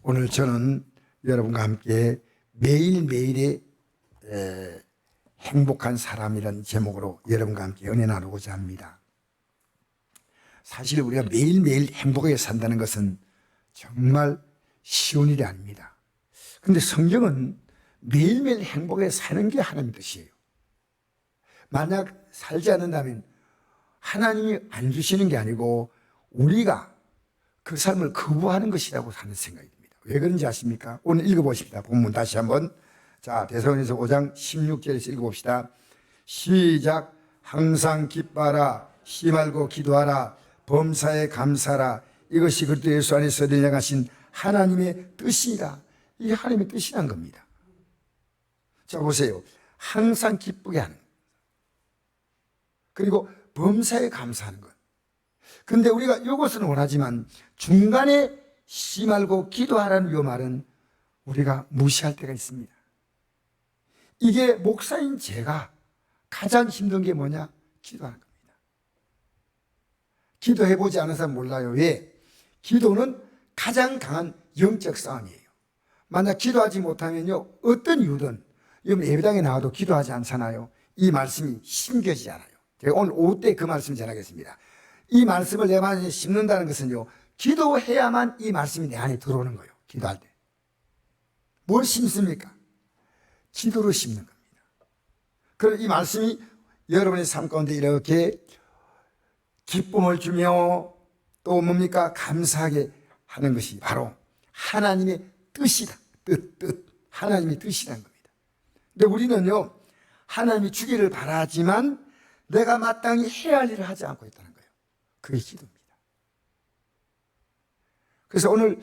오늘 저는 여러분과 함께 매일매일의 행복한 사람이라는 제목으로 여러분과 함께 은혜 나누고자 합니다. 사실 우리가 매일매일 행복하게 산다는 것은 정말 쉬운 일이 아닙니다. 그런데 성경은 매일매일 행복하게 사는 게 하나님의 뜻이에요. 만약 살지 않는다면 하나님이 안 주시는 게 아니고 우리가 그 삶을 거부하는 것이라고 하는 생각이 듭니다. 왜 그런지 아십니까? 오늘 읽어보십니다. 본문 다시 한번. 자, 데살로니가서 5장 16절에서 읽어봅시다. 시작. 항상 기뻐하라. 쉬지 말고 기도하라. 범사에 감사하라. 이것이 그리스도 예수 안에서 내려가신 하나님의 뜻이다. 이게 하나님의 뜻이란 겁니다. 자, 보세요. 항상 기쁘게 하는 것. 그리고 범사에 감사하는 것. 근데 우리가 이것은 원하지만 중간에 쉬지 말고 기도하라는 이 말은 우리가 무시할 때가 있습니다. 이게 목사인 제가 가장 힘든 게 뭐냐? 기도하는 겁니다. 기도해보지 않은 사람 몰라요. 왜? 기도는 가장 강한 영적 싸움이에요. 만약 기도하지 못하면요, 어떤 이유든 여러분 예배당에 나와도 기도하지 않잖아요. 이 말씀이 심겨지지 않아요. 제가 오늘 오후 때 그 말씀을 전하겠습니다. 이 말씀을 내 안에 심는다는 것은요, 기도해야만 이 말씀이 내 안에 들어오는 거예요. 기도할 때. 뭘 심습니까? 기도로 심는 겁니다. 그럼 이 말씀이 여러분의 삶 가운데 이렇게 기쁨을 주며 또 뭡니까? 감사하게 하는 것이 바로 하나님의 뜻이다. 뜻. 하나님의 뜻이라는 겁니다. 근데 우리는요, 하나님이 주기를 바라지만 내가 마땅히 해야 할 일을 하지 않고 있다는 거예요. 그게 기도입니다. 그래서 오늘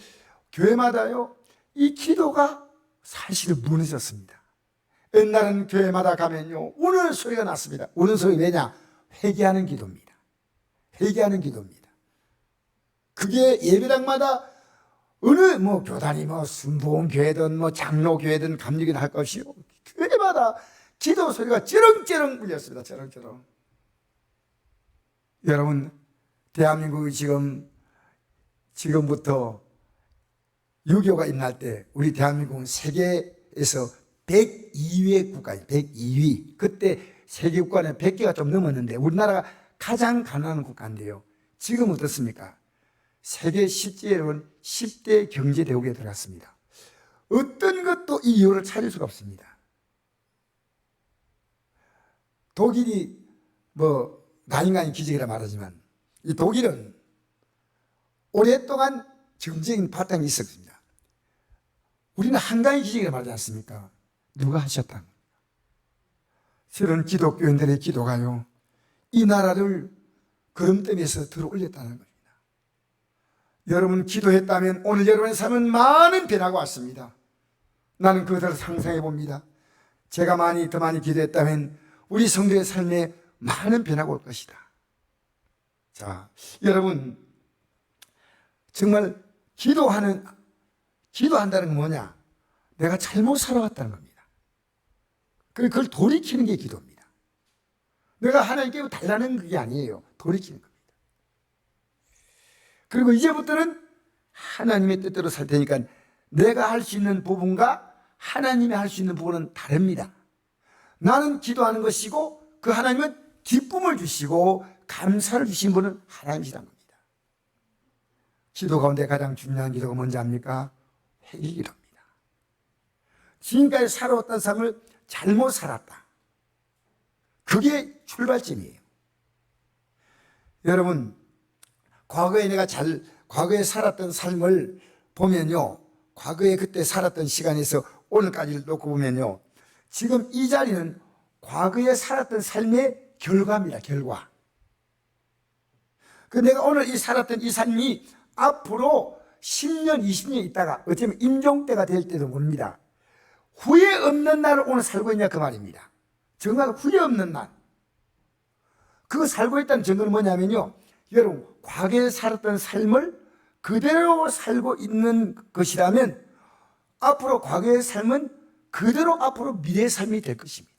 교회마다요, 이 기도가 사실은 무너졌습니다. 옛날은 교회마다 가면요, 우는 소리가 났습니다. 우는 소리 왜냐? 회개하는 기도입니다. 회개하는 기도입니다. 그게 예배당마다 어느 교단이 순복음 교회든 장로 교회든 감리교든 할 것이요, 교회마다 기도 소리가 쩌렁쩌렁 울렸습니다. 쩌렁쩌렁. 여러분, 대한민국이 지금부터 유교가 임할 때 우리 대한민국은 세계에서 102위 국가예요. 102위. 그때 세계 국가는 100개가 좀 넘었는데 우리나라가 가장 가난한 국가인데요. 지금 어떻습니까? 세계 10대 경제대국에 들어갔습니다. 어떤 것도 이 이유를 찾을 수가 없습니다. 독일이 나인가인 기적이라 말하지만 이 독일은 오랫동안 정적인 바탕이 있었습니다. 우리는 한가위 기적이라 말하지 않습니까? 누가 하셨다는 겁니다. 실은 기독교인들의 기도가요, 이 나라를 구름대에서 들어 올렸다는 겁니다. 여러분 기도했다면 오늘 여러분의 삶은 많은 변화가 왔습니다. 나는 그것을 상상해 봅니다. 제가 더 많이 기도했다면 우리 성도의 삶에 많은 변화가 올 것이다. 자, 여러분 정말 기도한다는 건 뭐냐? 내가 잘못 살아왔다는 겁니다. 그걸 돌이키는 게 기도입니다. 내가 하나님께 달라는 그게 아니에요. 돌이키는 겁니다. 그리고 이제부터는 하나님의 뜻대로 살 테니까 내가 할 수 있는 부분과 하나님이 할 수 있는 부분은 다릅니다. 나는 기도하는 것이고 그 하나님은 기쁨을 주시고 감사를 주신 분은 하나님이란 겁니다. 기도 가운데 가장 중요한 기도가 뭔지 압니까? 회개기도입니다. 지금까지 살아왔던 삶을 잘못 살았다. 그게 출발점이에요. 여러분, 과거에 살았던 삶을 보면요, 과거에 그때 살았던 시간에서 오늘까지를 놓고 보면요, 지금 이 자리는 과거에 살았던 삶의 결과입니다. 결과. 내가 오늘 살았던 이 삶이 앞으로 10년, 20년 있다가 어쩌면 임종때가 될 때도 모릅니다. 후회 없는 날을 오늘 살고 있냐 그 말입니다. 정말 후회 없는 날. 그거 살고 있다는 증거는 뭐냐면요, 여러분 과거에 살았던 삶을 그대로 살고 있는 것이라면 앞으로 과거의 삶은 그대로 앞으로 미래의 삶이 될 것입니다.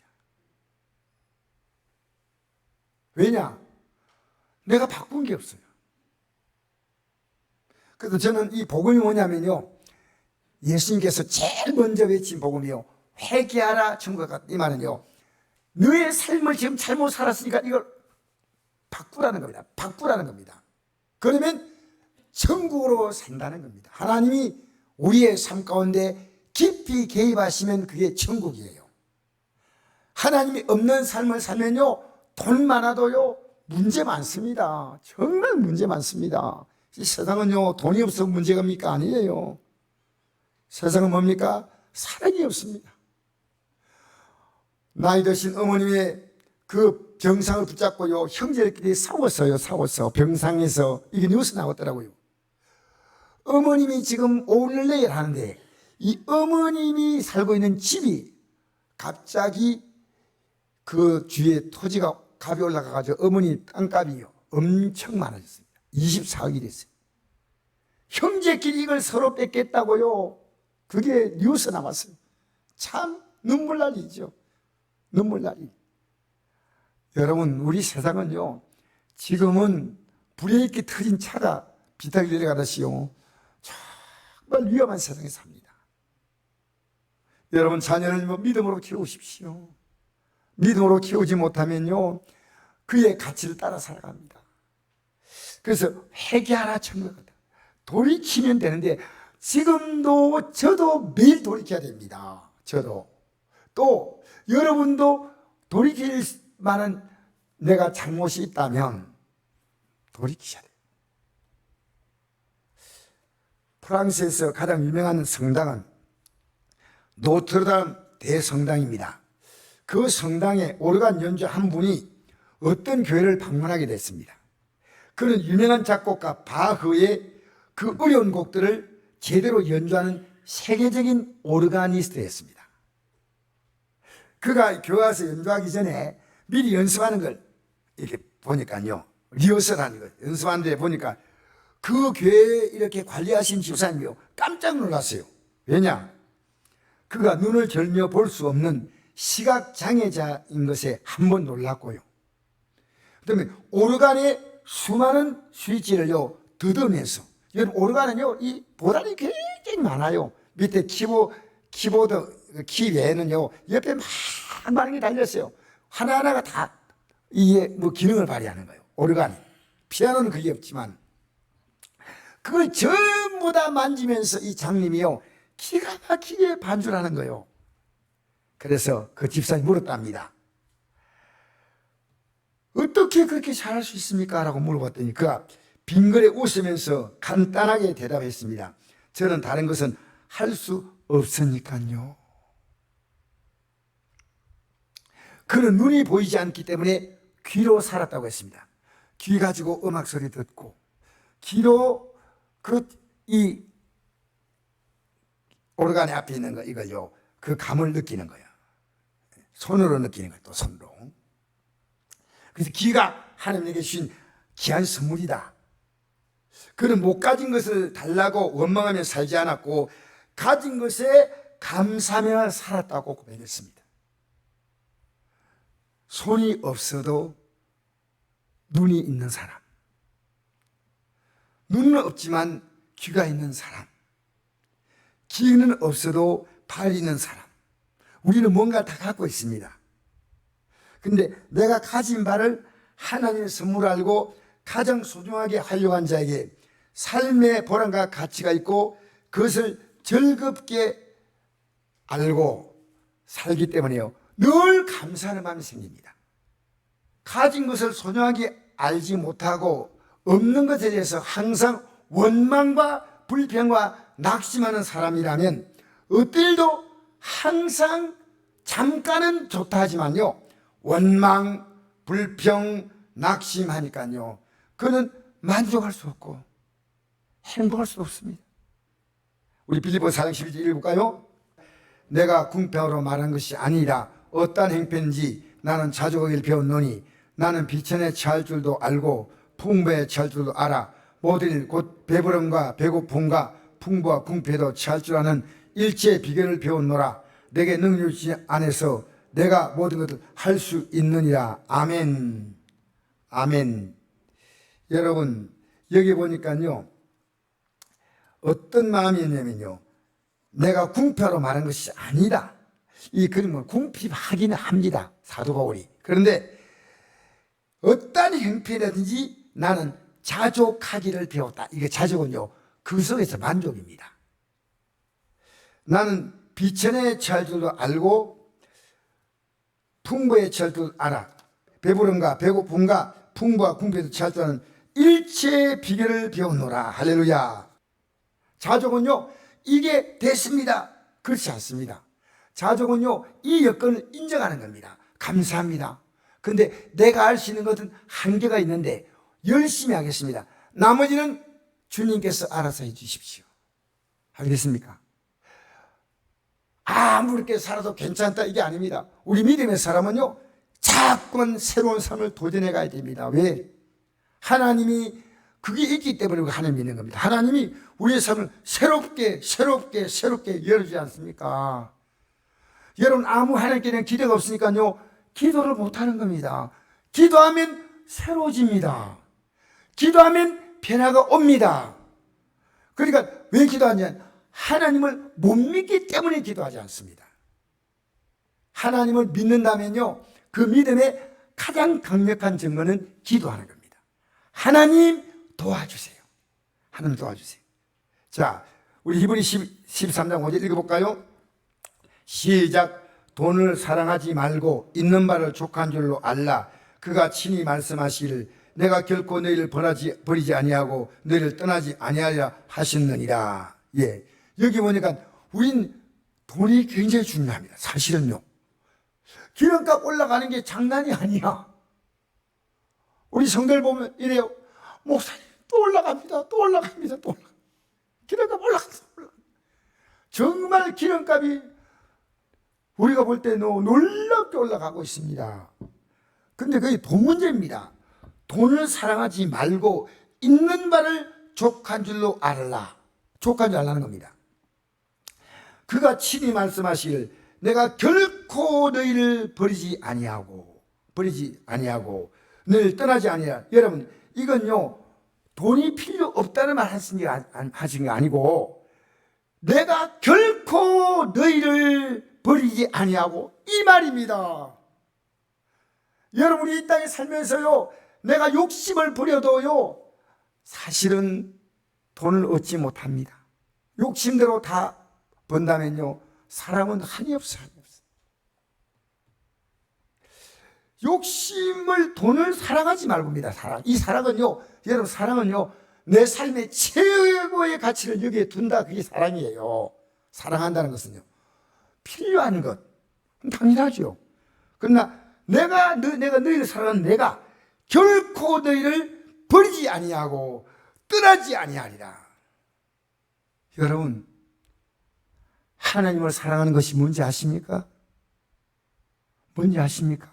왜냐? 내가 바꾼 게 없어요. 그래서 저는 이 복음이 뭐냐면요, 예수님께서 제일 먼저 외친 복음이요, 회개하라 천국에 갔다. 이 말은요, 너의 삶을 지금 잘못 살았으니까 이걸 바꾸라는 겁니다. 바꾸라는 겁니다. 그러면 천국으로 산다는 겁니다. 하나님이 우리의 삶 가운데 깊이 개입하시면 그게 천국이에요. 하나님이 없는 삶을 살면요, 돈 많아도요 문제 많습니다. 정말 문제 많습니다. 이 세상은요, 돈이 없어서 문제가입니까? 아니에요. 세상은 뭡니까? 사랑이 없습니다. 나이 드신 어머님의 그 병상을 붙잡고요, 형제들끼리 싸웠어요. 병상에서 이게 뉴스 나왔더라고요. 어머님이 지금 오늘내일 하는데 이 어머님이 살고 있는 집이 갑자기 그 주위에 토지가 값이 올라가가지고 어머니 땅값이요 엄청 많아졌습니다. 24억이 됐어요. 형제끼리 이걸 서로 뺏겠다고요. 그게 뉴스 나왔어요. 참 눈물 날 일이죠. 눈물 날 일. 여러분, 우리 세상은요, 지금은 브레이크 터진 차가 비타길 내려가듯이요, 정말 위험한 세상에 삽니다. 여러분, 자녀를 믿음으로 키우십시오. 믿음으로 키우지 못하면요, 그의 가치를 따라 살아갑니다. 그래서 회개하라 천국에 갔다. 돌이키면 되는데 지금도 저도 매일 돌이켜야 됩니다. 저도. 또 여러분도 돌이킬 만한 내가 잘못이 있다면 돌이키셔야 돼요. 프랑스에서 가장 유명한 성당은 노트르담 대성당입니다. 그 성당에 오르간 연주 한 분이 어떤 교회를 방문하게 됐습니다. 그는 유명한 작곡가 바흐의 그 어려운 곡들을 제대로 연주하는 세계적인 오르가니스트였습니다. 그가 교회 와서 연주하기 전에 미리 연습하는 걸 이렇게 보니까요, 리허설하는 거 연습하는데 보니까 그 교회에 이렇게 관리하신 집사님이요, 깜짝 놀랐어요. 왜냐? 그가 눈을 절며 볼 수 없는 시각장애자인 것에 한 번 놀랐고요. 그다음에 오르간의 수많은 스위치를요 뜯어내서, 여러분 오르간은요 이 보단이 굉장히 많아요. 밑에 키보드 키 외에는요 옆에 많은 게 달렸어요. 하나하나가 다 이게 뭐 기능을 발휘하는 거예요. 오르간이. 피아노는 그게 없지만 그걸 전부 다 만지면서 이 장님이요 기가 막히게 반주하는 거예요. 그래서 그 집사님이 물었답니다. 어떻게 그렇게 잘할 수 있습니까? 라고 물어봤더니 그가 빙그레 웃으면서 간단하게 대답했습니다. 저는 다른 것은 할 수 없으니까요. 그는 눈이 보이지 않기 때문에 귀로 살았다고 했습니다. 귀 가지고 음악 소리 듣고 귀로 이 오르간의 앞에 있는 거 이걸요 그 감을 느끼는 거예요. 손으로 느끼는 거예요. 또 손으로. 그래서 귀가 하나님에게 주신 귀한 선물이다. 그는 못 가진 것을 달라고 원망하며 살지 않았고 가진 것에 감사하며 살았다고 고백했습니다. 손이 없어도 눈이 있는 사람, 눈은 없지만 귀가 있는 사람, 귀는 없어도 발이 있는 사람, 우리는 뭔가 다 갖고 있습니다. 근데 내가 가진 바를 하나님의 선물 알고 가장 소중하게 활용한 자에게 삶의 보람과 가치가 있고 그것을 즐겁게 알고 살기 때문에요 늘 감사하는 마음이 생깁니다. 가진 것을 소중하게 알지 못하고 없는 것에 대해서 항상 원망과 불평과 낙심하는 사람이라면 어떨도 항상 잠깐은 좋다 하지만요 원망, 불평, 낙심하니까요 그는 만족할 수 없고 행복할 수 없습니다. 우리 빌립보서 4장 11절 읽어볼까요? 내가 궁평으로 말한 것이 아니라 어떠한 행편인지 나는 자주 거기를 배웠노니 나는 비천에 처할 줄도 알고 풍부에 처할 줄도 알아. 모든 일 곧 배부름과 배고픔과 풍부와 궁핍에도 처할 줄 아는 일체의 비결을 배웠노라. 내게 능력이 있지 안에서 내가 모든 것을 할 수 있느니라. 아멘. 아멘. 여러분 여기 보니까요 어떤 마음이었냐면요 내가 궁핍하러 말한 것이 아니다. 이 그림을 궁핍하기는 합니다. 사도 바울이. 그런데 어떠한 형편이라든지 나는 자족하기를 배웠다. 이게 자족은요, 그 속에서 만족입니다. 나는 비천에 처할 줄도 알고 풍부에 처할 줄 알아. 배부름과 배고픔과 풍부와 궁핍에도 처할 줄 아는 일체의 비결을 배웠노라. 할렐루야. 자족은요, 이게 됐습니다. 그렇지 않습니다. 자족은요, 이 여건을 인정하는 겁니다. 감사합니다. 근데 내가 할 수 있는 것은 한계가 있는데 열심히 하겠습니다. 나머지는 주님께서 알아서 해 주십시오. 알겠습니까? 아무렇게 살아도 괜찮다 이게 아닙니다. 우리 믿음의 사람은요, 자꾸만 새로운 삶을 도전해 가야 됩니다. 왜? 하나님이 그게 있기 때문에 하나님 믿는 겁니다. 하나님이 우리의 삶을 새롭게 열어주지 않습니까? 여러분, 아무 하나님께 대한 기대가 없으니까요, 기도를 못하는 겁니다. 기도하면 새로워집니다. 기도하면 변화가 옵니다. 그러니까 왜 기도하냐? 하나님을 못 믿기 때문에 기도하지 않습니다. 하나님을 믿는다면요, 그 믿음의 가장 강력한 증거는 기도하는 겁니다. 하나님 도와주세요. 하나님 도와주세요. 자, 우리 히브리 13장 5절 읽어볼까요? 시작. 돈을 사랑하지 말고 있는 바를 족한 줄로 알라. 그가 친히 말씀하시기를 내가 결코 너희를 버리지 아니하고 너희를 떠나지 아니하리라 하셨느니라. 예, 여기 보니까 우린 돈이 굉장히 중요합니다. 사실은요, 기름값 올라가는 게 장난이 아니야. 우리 성들 보면 이래요. 목사님, 또 올라갑니다. 또 올라갑니다. 또 올라갑니다. 기름값 올라갔어. 정말 기름값이 우리가 볼 때는 놀랍게 올라가고 있습니다. 근데 그게 돈 문제입니다. 돈을 사랑하지 말고 있는 바를 족한 줄로 알라. 족한 줄 알라는 겁니다. 그가 친히 말씀하시길 내가 결코 너희를 버리지 아니하고 너희를 떠나지 아니하라. 여러분, 이건요, 돈이 필요 없다는 말 하신 게 아니고 내가 결코 너희를 버리지 아니하고 이 말입니다. 여러분이 이 땅에 살면서요, 내가 욕심을 부려도요, 사실은 돈을 얻지 못합니다. 욕심대로 다 번다면요, 사람은 한이 없어요. 욕심을, 돈을 사랑하지 말고입니다. 이 사랑은요, 여러분, 사랑은요, 내 삶의 최고의 가치를 여기에 둔다. 그게 사랑이에요. 사랑한다는 것은요, 필요한 것 당연하죠. 그러나 내가 너희를 사랑하는 내가 결코 너희를 버리지 아니하고 떠나지 아니하리라. 여러분, 하나님을 사랑하는 것이 뭔지 아십니까? 뭔지 아십니까?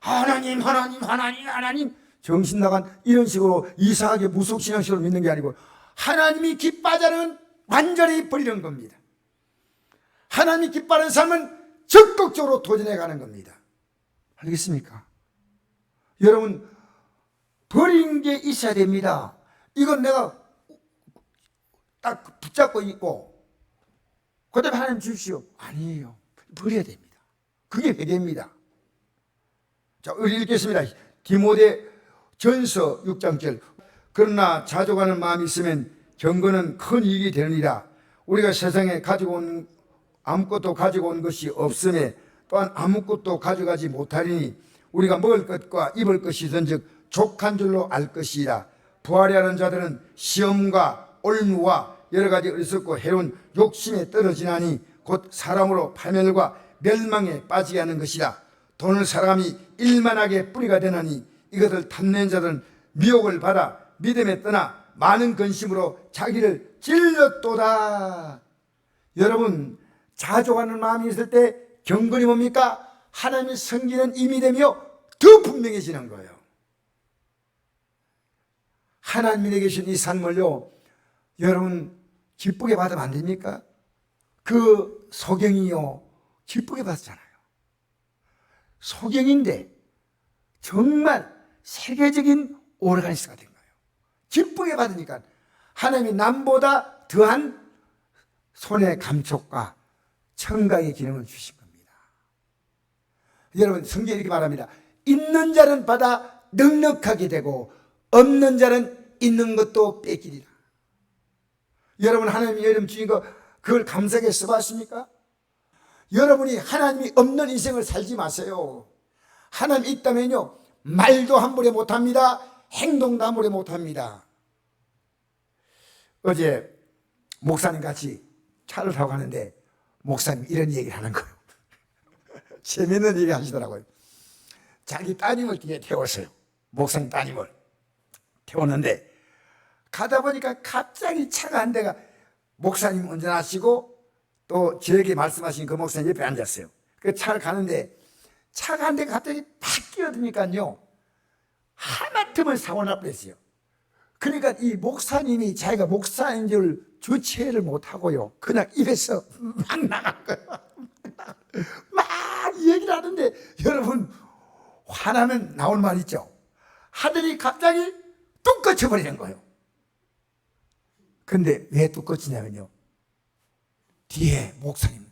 하나님 정신 나간 이런 식으로 이상하게 무속신앙식으로 믿는 게 아니고 하나님이 기뻐하자는 완전히 버리는 겁니다. 하나님이 기뻐하는 삶은 적극적으로 도전해 가는 겁니다. 알겠습니까? 여러분, 버린 게 있어야 됩니다. 이건 내가 딱 붙잡고 있고 그 다음에 하나님 주십시오. 아니에요. 버려야 됩니다. 그게 회개입니다. 자, 우리 읽겠습니다. 디모데 전서 6장 7. 그러나 자족하는 마음이 있으면 경건은 큰 이익이 되느니라. 우리가 세상에 아무것도 가지고 온 것이 없음에 또한 아무것도 가져가지 못하리니 우리가 먹을 것과 입을 것이든즉 족한 줄로 알 것이라. 부활이 하는 자들은 시험과 올무와 여러 가지 어리석고 해로운 욕심에 떨어지나니 곧 사람으로 파멸과 멸망에 빠지게 하는 것이라. 돈을 사람이 일만하게 뿌리가 되나니 이것을 탐내는 자들은 미혹을 받아 믿음에 떠나 많은 근심으로 자기를 찔렀도다. 여러분, 자족하는 마음이 있을 때 경건이 뭡니까? 하나님의 성기는 임이 되며 더 분명해지는 거예요. 하나님이 계신 이 삶을요, 여러분 기쁘게 받으면 안 됩니까? 그 소경이요, 기쁘게 받았잖아요. 소경인데 정말 세계적인 오르가니스트가 된 거예요. 기쁘게 받으니까 하나님이 남보다 더한 손의 감촉과 청각의 기능을 주신 겁니다. 여러분, 성경에 이렇게 말합니다. 있는 자는 받아 넉넉하게 되고 없는 자는 있는 것도 뺏기리라. 여러분, 하나님이 여러분 주신 거 그걸 감사하게 써봤습니까? 여러분이 하나님이 없는 인생을 살지 마세요. 하나님 있다면요, 말도 함부로 못합니다. 행동도 함부로 못합니다. 어제 목사님 같이 차를 타고 가는데 목사님 이런 얘기를 하는 거예요. 재밌는 얘기 하시더라고요. 자기 따님을 뒤에 태웠어요. 목사님 따님을 태웠는데 가다 보니까 갑자기 차가 한 대가 목사님 운전하시고 또 저에게 말씀하신 그 목사님 옆에 앉았어요. 그 차를 가는데 차가 한 대가 갑자기 팍 끼어드니까요, 하마터면 사고 날 뻔했어요. 그러니까 이 목사님이 자기가 목사인 줄 주체를 못하고요, 그냥 입에서 막 나간 거예요. 막 얘기를 하는데, 여러분, 화나면 나올 말 있죠. 하더니 갑자기 뚝 꺼쳐버리는 거예요. 근데 왜 뚝 꺼치냐면요, 뒤에 목사님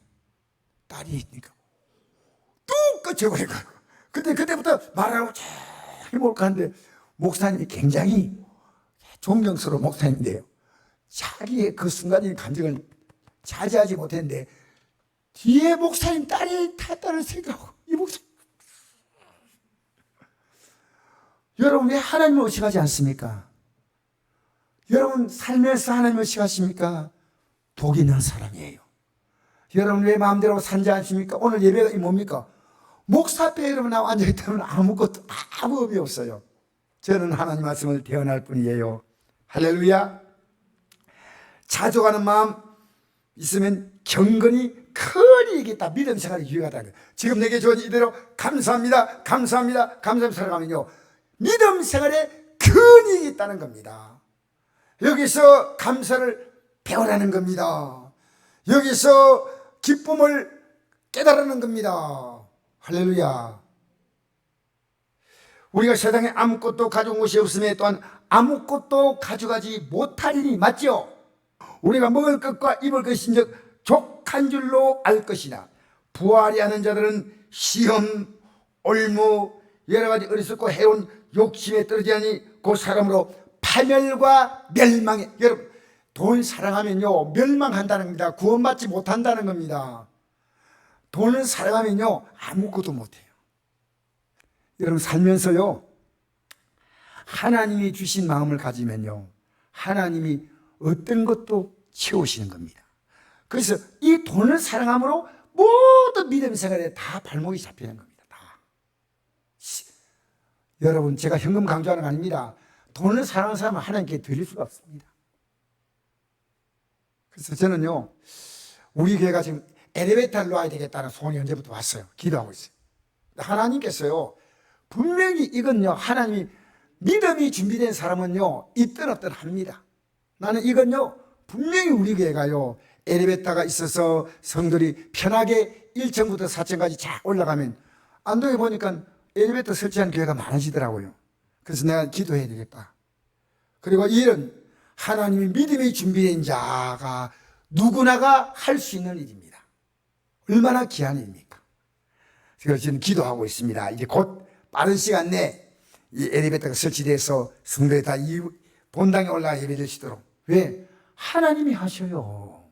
딸이 있으니까 뚝 꺼쳐버린 거예요. 근데 그때부터 말하고 잘 몰까 하는데 목사님이 굉장히 존경스러운 목사님인데요, 자기의 그 순간적인 감정을 자제하지 못했는데 뒤에 목사님 딸이 탔다는 생각하고 이 목사님, 여러분 왜 하나님을 의식하지 않습니까? 여러분 살면서 하나님을 의식하십니까? 독이 있는 사람이에요. 여러분 왜 마음대로 산지 않습니까? 오늘 예배가 뭡니까? 목사 앞에 여러분 나와 앉아있다면 아무것도 아무 의미 없어요. 저는 하나님 말씀을 대언할 뿐이에요. 할렐루야. 자족하는 마음 있으면 경건이 크니 이겠다. 믿음 생활이 유효하다는 거예요. 지금 내게 주어진 이대로 감사합니다, 감사합니다, 감사합니다 살아가면요, 믿음 생활에 근이 있다는 겁니다. 여기서 감사를 배우라는 겁니다. 여기서 기쁨을 깨달으는 겁니다. 할렐루야. 우리가 세상에 아무것도 가져온 것이 없음에 또한 아무것도 가져가지 못하리니, 맞죠? 우리가 먹을 것과 입을 것인즉 족한 줄로 알 것이나 부활이 하는 자들은 시험, 올무, 여러 가지 어리석고 해로운 욕심에 떨어지니 그 사람으로 파멸과 멸망에, 여러분 돈 사랑하면요 멸망한다는 겁니다. 구원받지 못한다는 겁니다. 돈을 사랑하면요 아무것도 못해요. 여러분 살면서요 하나님이 주신 마음을 가지면요 하나님이 어떤 것도 채우시는 겁니다. 그래서 이 돈을 사랑함으로 모든 믿음 생활에 다 발목이 잡히는 겁니다. 다. 여러분 제가 현금 강조하는 거 아닙니다. 돈을 사랑하는 사람은 하나님께 드릴 수가 없습니다. 그래서 저는요 우리 교회가 지금 엘리베이터를 놓아야 되겠다는 소원이 언제부터 왔어요. 기도하고 있어요. 하나님께서요 분명히 이건요 하나님이 믿음이 준비된 사람은요 있든 없든 합니다. 나는 이건요 분명히 우리 교회가요 엘리베이터가 있어서 성들이 편하게 1층부터 4층까지 쫙 올라가면 안동에 보니까 엘리베이터 설치한 교회가 많아지더라고요. 그래서 내가 기도해야 되겠다. 그리고 이런 하나님이 믿음이 준비된 자가 누구나가 할 수 있는 일입니다. 얼마나 귀한 일입니까? 그래서 저는 기도하고 있습니다. 이제 곧 빠른 시간 내에 이 엘리베이터가 설치돼서 성도에 다 이 본당에 올라가 예배를 드시도록. 왜? 하나님이 하셔요.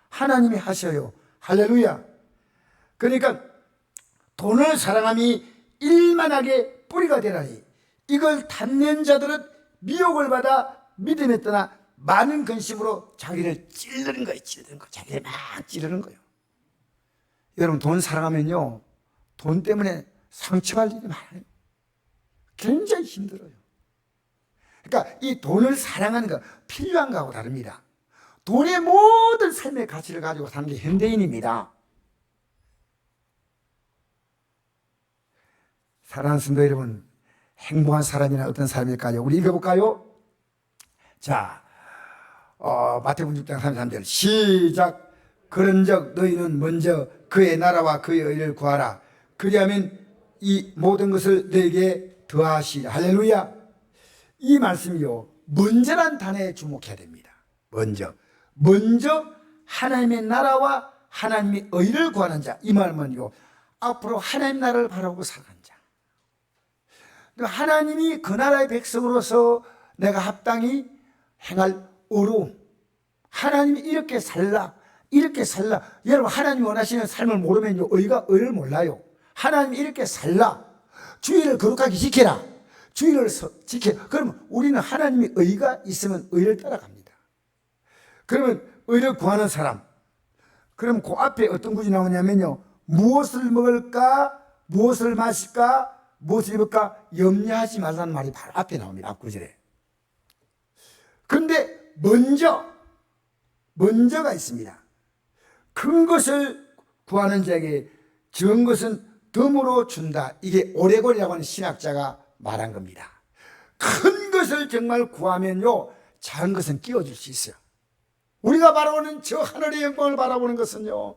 하나님이 하셔요. 할렐루야. 그러니까 돈을 사랑함이 일만하게 뿌리가 되라니 이걸 탐낸 자들은 미혹을 받아 믿음에 떠나 많은 근심으로 자기를 찌르는 거예요. 찌르는 거. 자기를 막 찌르는 거예요. 여러분 돈 사랑하면요 돈 때문에 상처할 일이 많아요. 굉장히 힘들어요. 그러니까 이 돈을 사랑하는 거 필요한 거하고 다릅니다. 돈의 모든 삶의 가치를 가지고 사는 게 현대인입니다. 사랑하는 성도 여러분, 행복한 사람이나 어떤 사람일까요? 우리 읽어볼까요? 자, 마태복음 6장 33절 시작. 그런즉 너희는 먼저 그의 나라와 그의 의를 구하라. 그리하면 이 모든 것을 너에게 더하시리라. 할렐루야. 이 말씀이요 먼저란 단어에 주목해야 됩니다. 먼저 하나님의 나라와 하나님의 의를 구하는 자, 이 말은요, 앞으로 하나님 나라를 바라보고 살아가는 자. 하나님이 그 나라의 백성으로서 내가 합당히 행할 어려움, 하나님이 이렇게 살라, 이렇게 살라. 여러분, 하나님이 원하시는 삶을 모르면요, 의를 몰라요. 하나님이 이렇게 살라, 주의를 거룩하게 지켜라, 주의를 지켜. 그러면 우리는 하나님의 의가 있으면 의를 따라갑니다. 그러면 의를 구하는 사람, 그럼 그 앞에 어떤 구절이 나오냐면요, 무엇을 먹을까, 무엇을 마실까, 무엇을 입을까 염려하지 말라는 말이 바로 앞에 나옵니다. 앞구절에. 그런데 먼저가 있습니다. 큰 것을 구하는 자에게 적은 것은 덤으로 준다. 이게 오레골이라고 하는 신학자가 말한 겁니다. 큰 것을 정말 구하면요, 작은 것은 끼워줄 수 있어요. 우리가 바라보는 저 하늘의 영광을 바라보는 것은요,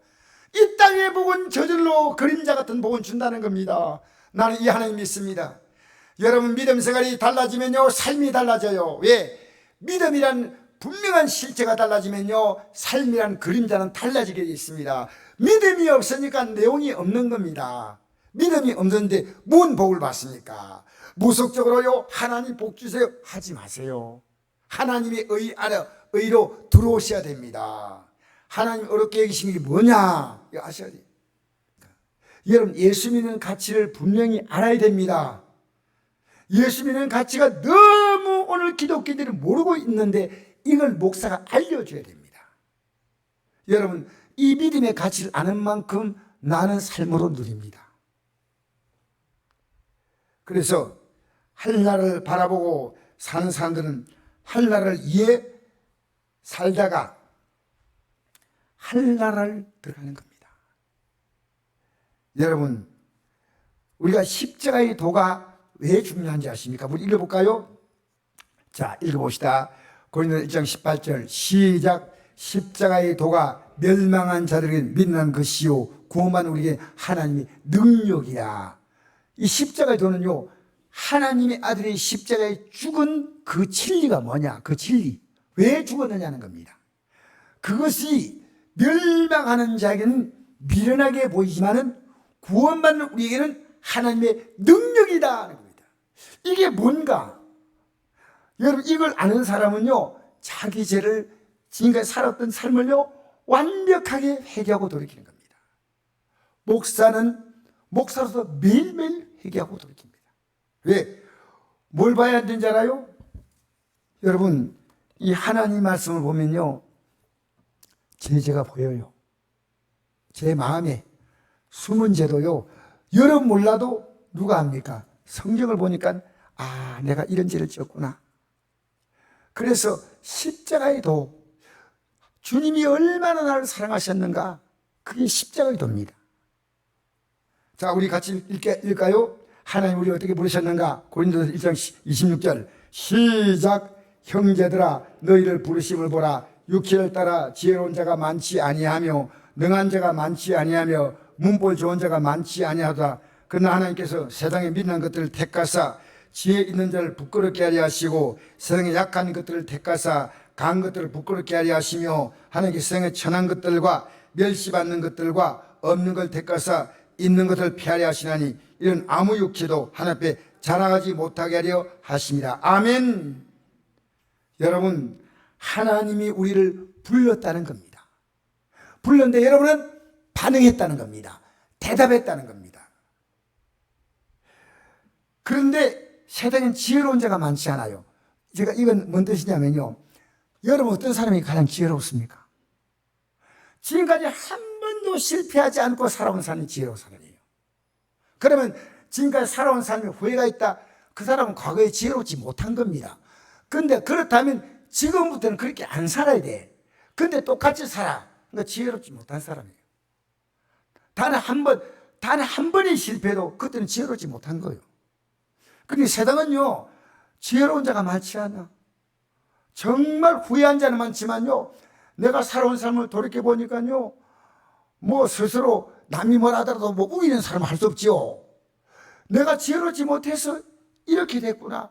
이 땅의 복은 저절로 그림자 같은 복은 준다는 겁니다. 나는 이 하나님 믿습니다. 여러분, 믿음 생활이 달라지면요, 삶이 달라져요. 왜? 믿음이란 분명한 실체가 달라지면요, 삶이란 그림자는 달라지게 되어 있습니다. 믿음이 없으니까 내용이 없는 겁니다. 믿음이 없는데 뭔 복을 받습니까? 무속적으로요, 하나님 복 주세요 하지 마세요. 하나님의 의로 들어오셔야 됩니다. 하나님 어렵게 여기신 게 뭐냐, 이거 아셔야 돼요. 여러분, 예수 믿는 가치를 분명히 알아야 됩니다. 예수 믿는 가치가 너무 오늘 기독교인들이 모르고 있는데 이걸 목사가 알려줘야 됩니다. 여러분, 이 믿음의 가치를 아는 만큼 나는 삶으로 누립니다. 그래서 한나라를 바라보고 사는 사람들은 한나라를 위해 살다가 한나라를 들어가는 겁니다. 여러분, 우리가 십자가의 도가 왜 중요한지 아십니까? 우리 읽어볼까요? 자, 읽어봅시다. 고린도서 1장 18절 시작. 십자가의 도가 멸망한 자들에게 믿는 것이요 구원받는 우리에게 하나님의 능력이야. 이 십자가의 도는요, 하나님의 아들이 십자가에 죽은 그 진리가 뭐냐, 그 진리, 왜 죽었느냐는 겁니다. 그것이 멸망하는 자에게는 미련하게 보이지만은 구원받는 우리에게는 하나님의 능력이다 하는 겁니다. 이게 뭔가? 여러분, 이걸 아는 사람은요, 자기 죄를, 지금까지 살았던 삶을요, 완벽하게 회개하고 돌이키는 겁니다. 목사는 목사로서 매일매일 회개하고 돌이킵니다. 왜? 뭘 봐야 되는지 알아요? 여러분, 이 하나님 말씀을 보면요, 제 죄가 보여요. 제 마음에 숨은 죄도요, 여러분 몰라도 누가 압니까? 성경을 보니까 아, 내가 이런 죄를 지었구나. 그래서 십자가의 도, 주님이 얼마나 나를 사랑하셨는가, 그게 십자가의 도입니다. 자, 우리 같이 읽을까요? 하나님 우리 어떻게 부르셨는가? 고린도서 1장 26절 시작. 형제들아, 너희를 부르심을 보라. 육체를 따라 지혜로운 자가 많지 아니하며 능한 자가 많지 아니하며 문벌 좋은 자가 많지 아니하다. 그러나 하나님께서 세상에 미련한 것들을 택하사 지혜 있는 자를 부끄럽게 하려 하시고 세상에 약한 것들을 택하사 강한 것들을 부끄럽게 하려 하시며 하나님께서 세상에 천한 것들과 멸시받는 것들과 없는 걸 택하사 있는 것을 피하려 하시나니 이런 아무 육체도 하나님 앞에 자랑하지 못하게 하려 하십니다. 아멘. 여러분, 하나님이 우리를 불렀다는 겁니다. 불렀는데 여러분은 반응했다는 겁니다. 대답했다는 겁니다. 그런데 세상엔 지혜로운 자가 많지 않아요. 제가 이건 뭔 뜻이냐면요, 여러분 어떤 사람이 가장 지혜롭습니까? 지금까지 한 번도 실패하지 않고 살아온 사람이 지혜로운 사람이에요. 그러면 지금까지 살아온 사람이 후회가 있다? 그 사람은 과거에 지혜롭지 못한 겁니다. 그런데 그렇다면 지금부터는 그렇게 안 살아야 돼. 근데 똑같이 살아. 그러니까 지혜롭지 못한 사람이에요. 단 한 번의 실패도 그때는 지혜롭지 못한 거예요. 근데 세상은요, 지혜로운 자가 많지 않아. 정말 후회한 자는 많지만요, 내가 살아온 삶을 돌이켜보니까요, 뭐 스스로 남이 뭐라 하더라도 뭐 우기는 사람은 할 수 없지요. 내가 지혜롭지 못해서 이렇게 됐구나.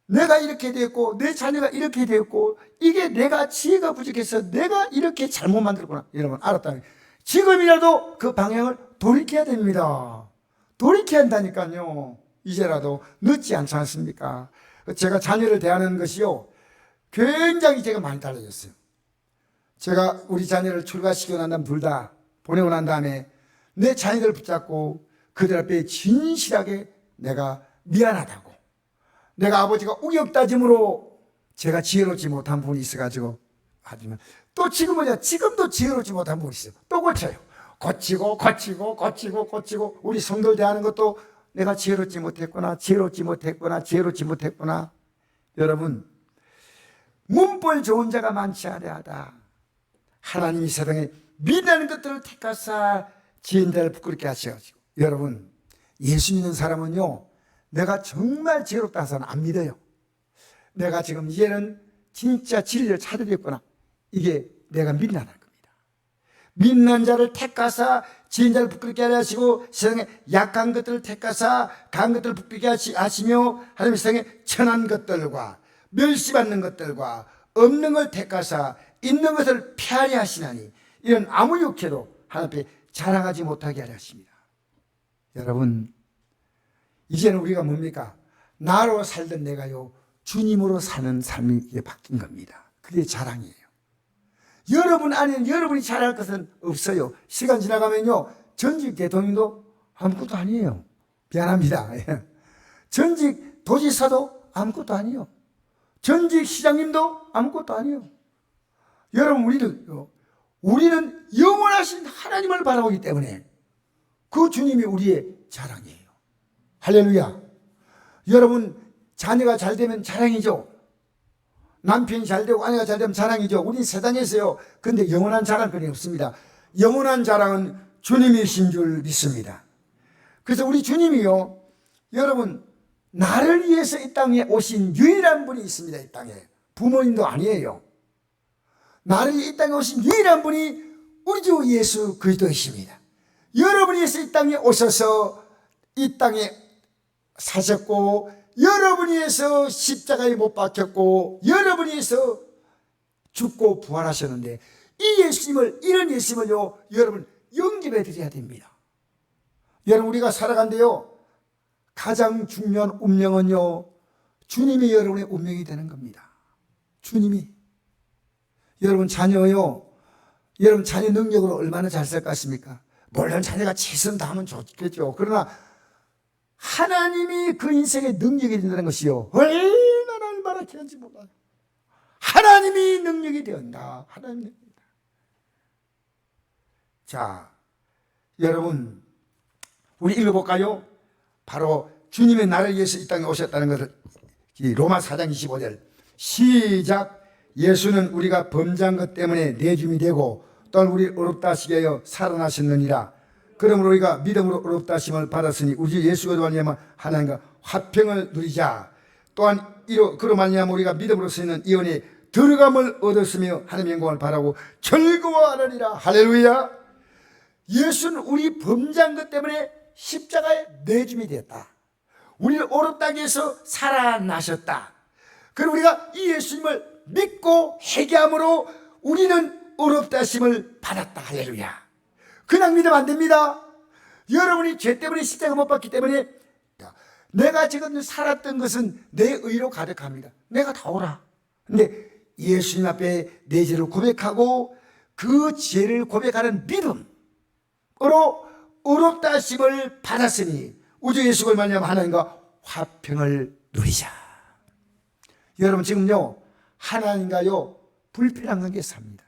내가 이렇게 되었고 내 자녀가 이렇게 되었고 이게 내가 지혜가 부족해서 내가 이렇게 잘못 만들었구나 여러분 알았다면 지금이라도 그 방향을 돌이켜야 됩니다. 돌이켜야 한다니까요. 이제라도 늦지 않지 않습니까? 제가 자녀를 대하는 것이요 굉장히 제가 많이 달라졌어요. 제가 우리 자녀를 출가시키고 난 다음 둘 다 보내고 난 다음에 내 자녀를 붙잡고 그들 앞에 진실하게 내가 미안하다고, 내가 아버지가 우격다짐으로 제가 지혜롭지 못한 부분이 있어가지고 하지만 또 지금도 지혜롭지 못한 부분이 있어요. 또 고쳐요. 고치고 우리 성도를 대하는 것도 내가 지혜롭지 못했구나. 여러분 문벌 좋은 자가 많지 아니하다. 하나님이 세상에 미련한 것들을 택하사 지혜인자를 부끄럽게 하셔가지고 여러분 예수 믿는 사람은요 내가 정말 지혜롭다 해서는 안 믿어요. 내가 지금 이제는 진짜 진리를 찾아냈구나. 이게 내가 미련한 겁니다. 믿는 자를 택하사 지혜인자를 부끄럽게 하시고 세상에 약한 것들을 택하사 강한 것들을 부끄럽게 하시며 하나님 세상에 천한 것들과 멸시받는 것들과 없는 걸 택하사 있는 것을 폐하려 하시나니 이런 아무 욕해도 하나님 앞에 자랑하지 못하게 하려 하십니다. 여러분 이제는 우리가 뭡니까? 나로 살던 내가요 주님으로 사는 삶이 이제 바뀐 겁니다. 그게 자랑이에요. 여러분 안에는 여러분이 자랑할 것은 없어요. 시간 지나가면요 전직 대통령도 아무것도 아니에요. 미안합니다. 전직 도지사도 아무것도 아니에요. 전직 시장님도 아무것도 아니에요. 여러분 우리는 영원하신 하나님을 바라보기 때문에 그 주님이 우리의 자랑이에요. 할렐루야. 여러분 자녀가 잘 되면 자랑이죠. 남편이 잘 되고 아내가 잘 되면 자랑이죠. 우리 세상에서요 근데 영원한 자랑은 그게 없습니다. 영원한 자랑은 주님이신 줄 믿습니다. 그래서 우리 주님이요 여러분 나를 위해서 이 땅에 오신 유일한 분이 있습니다. 이 땅에 부모님도 아니에요. 나를 이 땅에 오신 유일한 분이 우리 주 예수 그리스도이십니다. 여러분이 위해서 이 땅에 오셔서 이 땅에 사셨고 여러분이 위해서 십자가에 못 박혔고 여러분이 위해서 죽고 부활하셨는데 이런 예수님을요 여러분 영접해 드려야 됩니다. 여러분 우리가 살아간대요 가장 중요한 운명은요 주님이 여러분의 운명이 되는 겁니다. 주님이 여러분 자녀요 여러분 자녀 능력으로 얼마나 잘 살 것 같습니까? 물론 자녀가 최선 다하면 좋겠죠. 그러나 하나님이 그 인생의 능력이 된다는 것이요 얼마나 귀한지 몰라요. 하나님이 능력이 되었다. 하나님이 된다. 자 여러분 우리 읽어볼까요? 바로 주님의 나를 위해서 이 땅에 오셨다는 것을 로마 4장 25절 시작. 예수는 우리가 범죄한 것 때문에 내줌이 되고 또한 우리 어렵다 하시게 하여 살아나셨느니라. 그러므로 우리가 믿음으로 어렵다 하심을 받았으니 우리 예수가 말미암아 하나님과 화평을 누리자. 또한 그로 말미암아 우리가 믿음으로 쓰는 이 은혜에 들어감을 얻었으며 하나님의 영광을 바라고 즐거워하느니라. 할렐루야. 예수는 우리 범죄한 것 때문에 십자가에 내줌이 되었다. 우리를 어렵다 하기 위해서 살아나셨다. 그리고 우리가 이 예수님을 믿고 회개함으로 우리는 어렵다 하심을 받았다. 할렐루야. 그냥 믿으면 안 됩니다. 여러분이 죄 때문에 십자가 못 박기 때문에 내가 지금 살았던 것은 내 의로 가득합니다. 내가 다 오라. 근데 예수님 앞에 내 죄를 고백하고 그 죄를 고백하는 믿음으로 어렵다 하심을 받았으니 우주 예수를 말미암아 하나님과 화평을 누리자. 여러분 지금요 하나님과요 불편한 관계에 삽니다.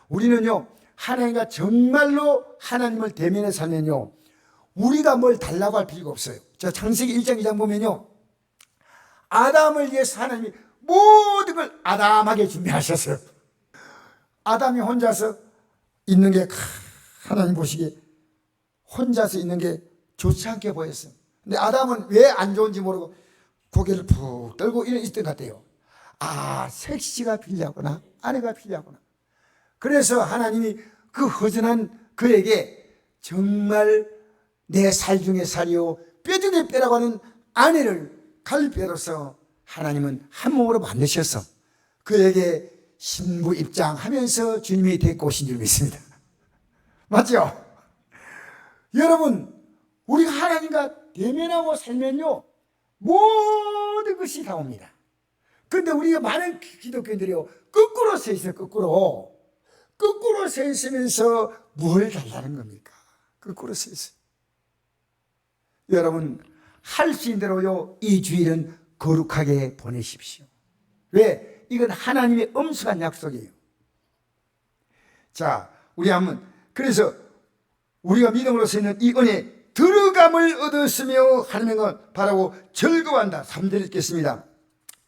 우리는요 하나님과 정말로 하나님을 대면해 살면요 우리가 뭘 달라고 할 필요가 없어요. 저 창세기 1장 2장 보면요 아담을 위해서 하나님이 모든 걸 아담하게 준비하셨어요. 아담이 혼자서 있는 게 하나님 보시기에 혼자서 있는 게 좋지 않게 보였어요. 근데 아담은 왜 안 좋은지 모르고 고개를 푹 떨고 있던 것 같아요. 아, 색시가 필요하구나. 아내가 필요하구나. 그래서 하나님이 그 허전한 그에게 정말 내 살 중에 살이요 뼈 중에 뼈라고 하는 아내를 갈비로서 하나님은 한 몸으로 만드셔서 그에게 신부 입장하면서 주님이 데리고 오신 줄 믿습니다. 맞죠? 여러분, 우리가 하나님과 대면하고 살면요, 모든 것이 다 옵니다. 그런데 우리가 많은 기독교인들이요, 거꾸로 서 있어요. 거꾸로 서 있으면서 뭘 달라는 겁니까? 거꾸로 서 있어요. 여러분, 할 수 있는 대로요, 이 주일은 거룩하게 보내십시오. 왜? 이건 하나님의 엄숙한 약속이에요. 자, 우리 한번, 그래서 우리가 믿음으로서 있는 이 은혜, 들어감을 얻었으며 하나님을 바라고 즐거워한다. 3절 읽겠습니다.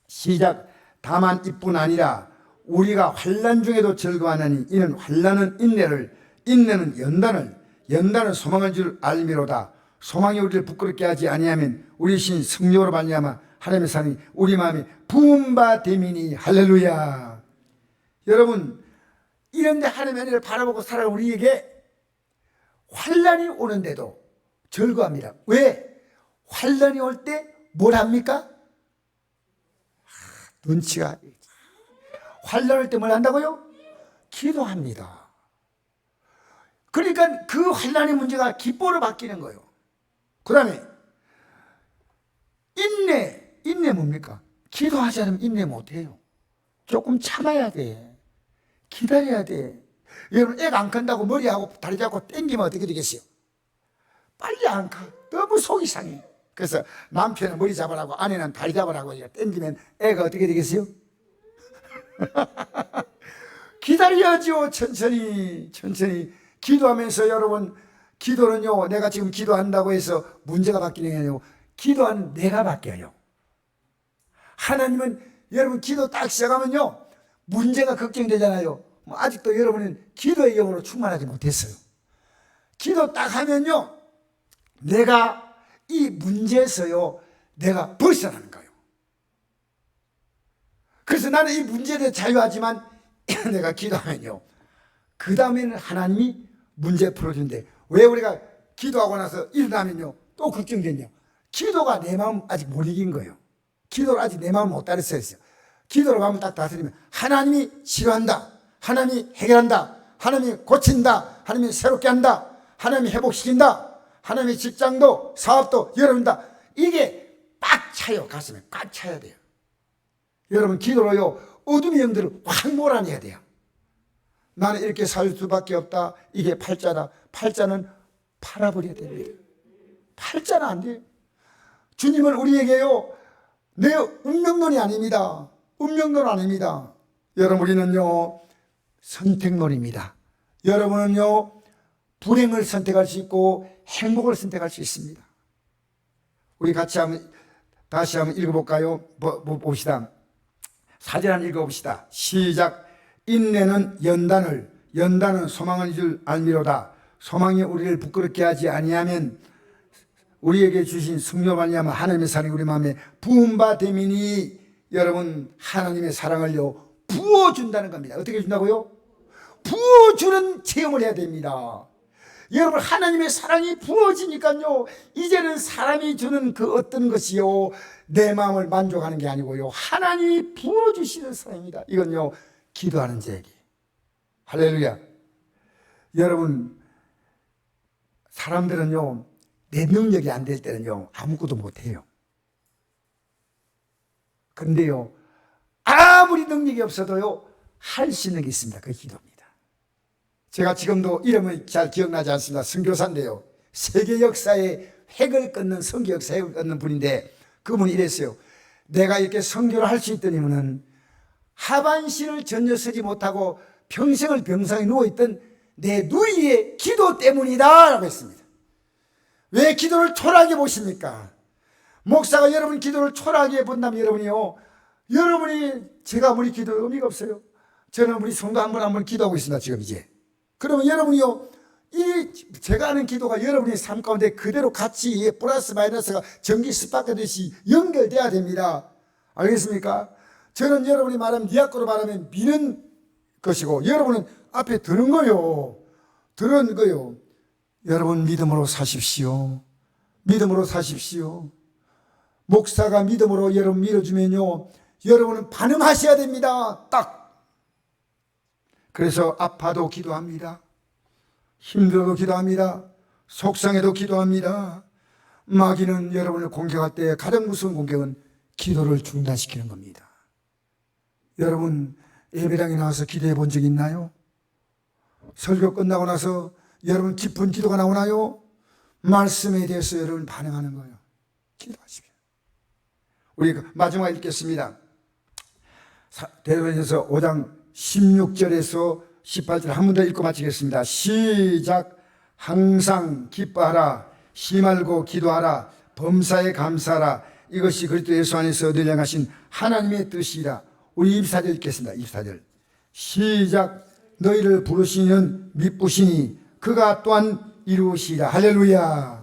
시작. 다만 이뿐 아니라 우리가 환난 중에도 즐거워하나니 이는 환난은 인내를, 인내는 연단을, 연단은 소망을 줄 알미로다. 소망이 우리를 부끄럽게 하지 아니하면 우리 신 성령으로 말미암아 하나님의 사랑이 우리 마음에 부은 바 되미니. 할렐루야. 여러분, 이런데 하나님의 은혜를 바라보고 살아가는 우리에게 환난이 오는데도 즐거워합니다. 왜? 환난이 올 때 뭘 합니까? 눈치가. 환난 올 때 뭘 한다고요? 기도합니다. 그러니까 그 환난의 문제가 기뻐로 바뀌는 거예요. 그 다음에 인내 뭡니까? 기도하지 않으면 인내 못해요. 조금 참아야 돼. 기다려야 돼. 여러분, 애가 안 큰다고 머리하고 다리 잡고 땡기면 어떻게 되겠어요? 빨리 안 커. 너무 속이 상해. 그래서 남편은 머리 잡으라고 아내는 다리 잡으라고 땡기면 애가 어떻게 되겠어요? 기다려야죠. 천천히 기도하면서. 여러분, 기도는요, 내가 지금 기도한다고 해서 문제가 바뀌는 게 아니고 기도하는 내가 바뀌어요. 하나님은 여러분 기도 딱 시작하면요, 문제가 걱정되잖아요. 아직도 여러분은 기도의 영으로 충만하지 못했어요. 기도 딱 하면요, 내가 이 문제에서요, 내가 벗어나는 거예요. 그래서 나는 이 문제에 대해 자유하지만 내가 기도하면요, 그 다음에는 하나님이 문제 풀어준대. 왜 우리가 기도하고 나서 일어나면요, 또 걱정되냐? 기도가 내 마음 아직 못 이긴 거예요. 기도를 아직 내 마음 못 따랐어요. 기도로 마음을 딱 다스리면 하나님이 치료한다, 하나님이 해결한다, 하나님이 고친다, 하나님이 새롭게 한다, 하나님이 회복시킨다, 하나님의 직장도 사업도 열어준다. 이게 꽉 차요. 가슴에 꽉 차야 돼요. 여러분, 기도로요, 어둠의 영들을 확 몰아내야 돼요. 나는 이렇게 살 수밖에 없다. 이게 팔자다. 팔자는 팔아버려야 됩니다. 팔자는 안 돼요. 주님은 우리에게요, 내 운명론이 아닙니다. 운명론 아닙니다. 여러분, 우리는요, 선택론입니다. 여러분은요, 불행을 선택할 수 있고 행복을 선택할 수 있습니다. 우리 같이 다시 한번 읽어볼까요? 봅시다. 4절 한번 읽어봅시다. 시작. 인내는 연단을, 연단은 소망을 줄 알미로다. 소망이 우리를 부끄럽게 하지 아니하면 우리에게 주신 성령 말미암아 하나님의 사랑이 우리 마음에 부은 바 되미니. 여러분, 하나님의 사랑을요, 부어준다는 겁니다. 어떻게 준다고요? 부어주는 체험을 해야 됩니다. 여러분, 하나님의 사랑이 부어지니까요, 이제는 사람이 주는 그 어떤 것이요, 내 마음을 만족하는 게 아니고요, 하나님이 부어주시는 사랑입니다. 이건요, 기도하는 자에게. 할렐루야. 여러분, 사람들은요, 내 능력이 안 될 때는요, 아무것도 못해요. 그런데요, 아무리 능력이 없어도요, 할 수 있는 게 있습니다. 그 기도입니다. 제가 지금도 이름이 잘 기억나지 않습니다. 선교사인데요, 세계 역사에 획을 끊는, 선교 역사에 획을 끊는 분인데, 그분이 이랬어요. 내가 이렇게 선교를 할 수 있던 이유는 하반신을 전혀 쓰지 못하고 평생을 병상에 누워있던 내 누이의 기도 때문이다 라고 했습니다. 왜 기도를 초라하게 보십니까? 목사가 여러분 기도를 초라하게 본다면 여러분이 제가 아무리 기도에 의미가 없어요. 저는 우리 성도 한 분 한 분 기도하고 있습니다. 지금 이제. 그러면 여러분이요, 제가 하는 기도가 여러분의 삶 가운데 그대로 같이 플러스 마이너스가 전기 스파크듯이 연결돼야 됩니다. 알겠습니까? 저는 여러분이 말하면 니아코로 말하면 미는 것이고, 여러분은 앞에 드는 거요. 드는 거요. 여러분, 믿음으로 사십시오. 믿음으로 사십시오. 목사가 믿음으로 여러분 밀어주면요, 여러분은 반응하셔야 됩니다. 딱. 그래서 아파도 기도합니다. 힘들어도 기도합니다. 속상해도 기도합니다. 마귀는 여러분을 공격할 때 가장 무서운 공격은 기도를 중단시키는 겁니다. 여러분 예배당에 나와서 기도해 본 적 있나요? 설교 끝나고 나서 여러분 깊은 기도가 나오나요? 말씀에 대해서 여러분 반응하는 거예요. 기도하십시오. 우리 마지막 읽겠습니다. 대도전서 5장 16절에서 18절 한 번 더 읽고 마치겠습니다. 시작. 항상 기뻐하라. 쉬 말고 기도하라. 범사에 감사하라. 이것이 그리스도 예수 안에서 늘 행하신 하나님의 뜻이라. 우리 24절 읽겠습니다. 24절 시작. 너희를 부르시는 미쁘시니 그가 또한 이루시리라. 할렐루야.